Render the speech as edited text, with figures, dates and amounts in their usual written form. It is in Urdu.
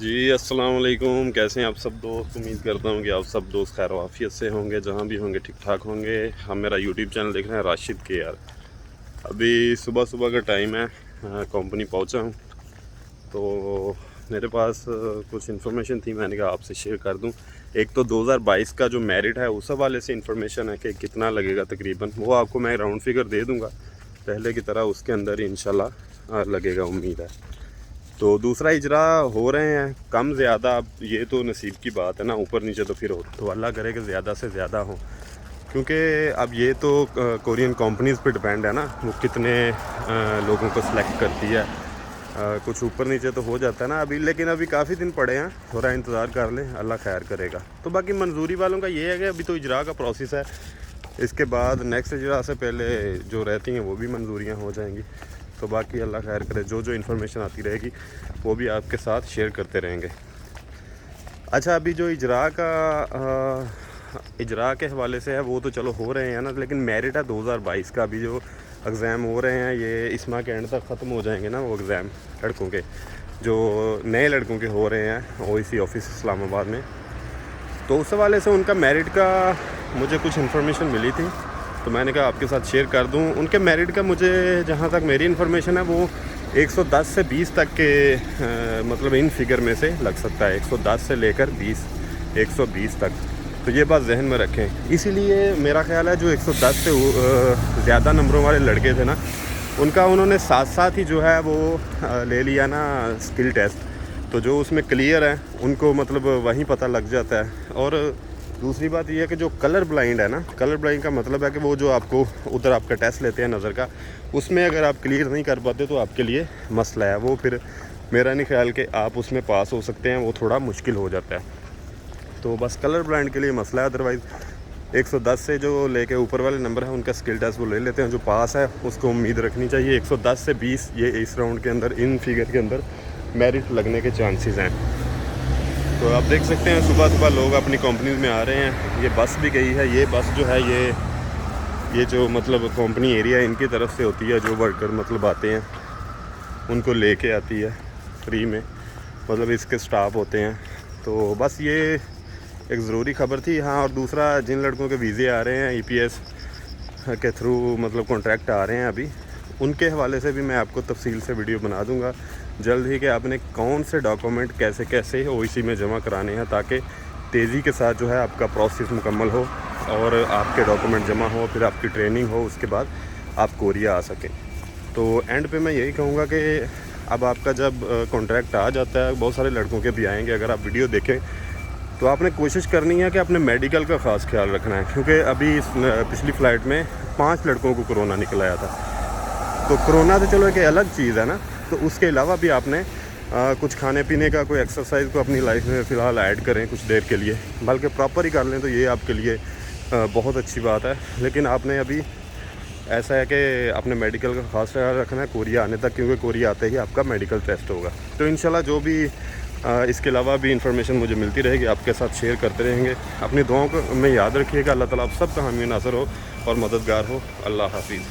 جی السلام علیکم، کیسے ہیں آپ سب دوست؟ امید کرتا ہوں کہ آپ سب دوست خیر و عافیت سے ہوں گے، جہاں بھی ہوں گے ٹھیک ٹھاک ہوں گے۔ ہم میرا یوٹیوب چینل دیکھ رہے ہیں راشد کے یار۔ ابھی صبح کا ٹائم ہے، کمپنی پہنچا ہوں تو میرے پاس کچھ انفارمیشن تھی، میں نے کہا آپ سے شیئر کر دوں۔ ایک تو 2022 کا جو میرٹ ہے اس حوالے سے انفارمیشن ہے کہ کتنا لگے گا تقریباً، وہ آپ کو میں راؤنڈ فگر دے دوں گا پہلے کی طرح، اس کے اندر ہی انشاءاللہ لگے گا، امید ہے۔ تو دوسرا اجرا ہو رہے ہیں کم زیادہ، اب یہ تو نصیب کی بات ہے نا، اوپر نیچے تو پھر ہو تو اللہ کرے کہ زیادہ سے زیادہ ہوں، کیونکہ اب یہ تو کورین کمپنیز پہ ڈپینڈ ہے نا، وہ کتنے لوگوں کو سلیکٹ کرتی ہے۔ کچھ اوپر نیچے تو ہو جاتا ہے نا ابھی، لیکن ابھی کافی دن پڑے ہیں، تھوڑا انتظار کر لیں، اللہ خیر کرے گا۔ تو باقی منظوری والوں کا یہ ہے کہ ابھی تو اجرا کا پروسیس ہے، اس کے بعد نیکسٹ اجرا سے پہلے جو رہتی ہیں وہ بھی منظوریاں ہو جائیں گی۔ تو باقی اللہ خیر کرے، جو انفارمیشن آتی رہے گی وہ بھی آپ کے ساتھ شیئر کرتے رہیں گے۔ اچھا، ابھی جو اجرا کے حوالے سے ہے وہ تو چلو ہو رہے ہیں نا، لیکن میرٹ ہے 2022 کا، ابھی جو ایگزام ہو رہے ہیں یہ اس ماہ کے اینڈ تک ختم ہو جائیں گے نا، وہ ایگزام لڑکوں کے جو نئے لڑکوں کے ہو رہے ہیں OEC آفس اسلام آباد میں۔ تو اس حوالے سے ان کا میرٹ کا مجھے کچھ انفارمیشن ملی تھی، تو میں نے کہا آپ کے ساتھ شیئر کر دوں۔ ان کے میرٹ کا مجھے جہاں تک میری انفارمیشن ہے وہ 110 سے 20 تک کے مطلب ان فگر میں سے لگ سکتا ہے، 110 سے لے کر 120 تک، تو یہ بات ذہن میں رکھیں۔ اسی لیے میرا خیال ہے جو 110 سے زیادہ نمبروں والے لڑکے تھے نا، ان کا انہوں نے ساتھ ساتھ ہی جو ہے وہ لے لیا نا اسکل ٹیسٹ، تو جو اس میں کلیئر ہے ان کو مطلب وہیں پتہ لگ جاتا ہے۔ اور دوسری بات یہ ہے کہ جو کلر بلائنڈ ہے نا، کلر بلائنڈ کا مطلب ہے کہ وہ جو آپ کو ادھر آپ کا ٹیسٹ لیتے ہیں نظر کا، اس میں اگر آپ کلیئر نہیں کر پاتے تو آپ کے لیے مسئلہ ہے، وہ پھر میرا نہیں خیال کہ آپ اس میں پاس ہو سکتے ہیں، وہ تھوڑا مشکل ہو جاتا ہے۔ تو بس کلر بلائنڈ کے لیے مسئلہ ہے، ادروائز 110 سے جو لے کے اوپر والے نمبر ہیں ان کا اسکل ٹیسٹ وہ لے لیتے ہیں، جو پاس ہے اس کو امید رکھنی چاہیے۔ 110 سے 20 یہ اس راؤنڈ کے اندر ان فگر کے اندر میرٹ لگنے کے چانسز ہیں۔ تو آپ دیکھ سکتے ہیں صبح لوگ اپنی کمپنیز میں آ رہے ہیں، یہ بس بھی گئی ہے، یہ بس جو ہے یہ جو مطلب کمپنی ایریا ان کی طرف سے ہوتی ہے، جو ورکر مطلب آتے ہیں ان کو لے کے آتی ہے فری میں، مطلب اس کے سٹاف ہوتے ہیں۔ تو بس یہ ایک ضروری خبر تھی۔ ہاں، اور دوسرا جن لڑکوں کے ویزے آ رہے ہیں EPS کے تھرو مطلب کانٹریکٹ آ رہے ہیں ابھی، ان کے حوالے سے بھی میں آپ کو تفصیل سے ویڈیو بنا دوں گا جلد ہی، کہ آپ نے کون سے ڈاکومنٹ کیسے OEC میں جمع کرانے ہیں، تاکہ تیزی کے ساتھ جو ہے آپ کا پروسیس مکمل ہو اور آپ کے ڈاکومنٹ جمع ہو، پھر آپ کی ٹریننگ ہو، اس کے بعد آپ کوریا آ سکیں۔ تو اینڈ پہ میں یہی کہوں گا کہ اب آپ کا جب کانٹریکٹ آ جاتا ہے، بہت سارے لڑکوں کے بھی آئیں گے، اگر آپ ویڈیو دیکھیں تو آپ نے کوشش کرنی ہے کہ اپنے میڈیکل کا خاص خیال رکھنا ہے، کیونکہ ابھی پچھلی فلائٹ میں 5 لڑکوں کو کرونا نکل آیا تھا۔ تو کرونا تو چلو ایک الگ چیز ہے نا، تو اس کے علاوہ بھی آپ نے کچھ کھانے پینے کا، کوئی ایکسرسائز کو اپنی لائف میں فی الحال ایڈ کریں کچھ دیر کے لیے، بلکہ پراپر ہی کر لیں، تو یہ آپ کے لیے بہت اچھی بات ہے۔ لیکن آپ نے ابھی ایسا ہے کہ اپنے میڈیکل کا خاص خیال رکھنا ہے کوریا آنے تک، کیونکہ کوریا آتے ہی آپ کا میڈیکل ٹیسٹ ہوگا۔ تو انشاءاللہ جو بھی اس کے علاوہ بھی انفارمیشن مجھے ملتی رہے گی، آپ کے ساتھ شیئر کرتے رہیں گے۔ اپنی دعاؤں کو میں یاد رکھیے گا، اللہ تعالیٰ آپ سب کا حامی ناصر ہو اور مددگار ہو۔ اللہ حافظ۔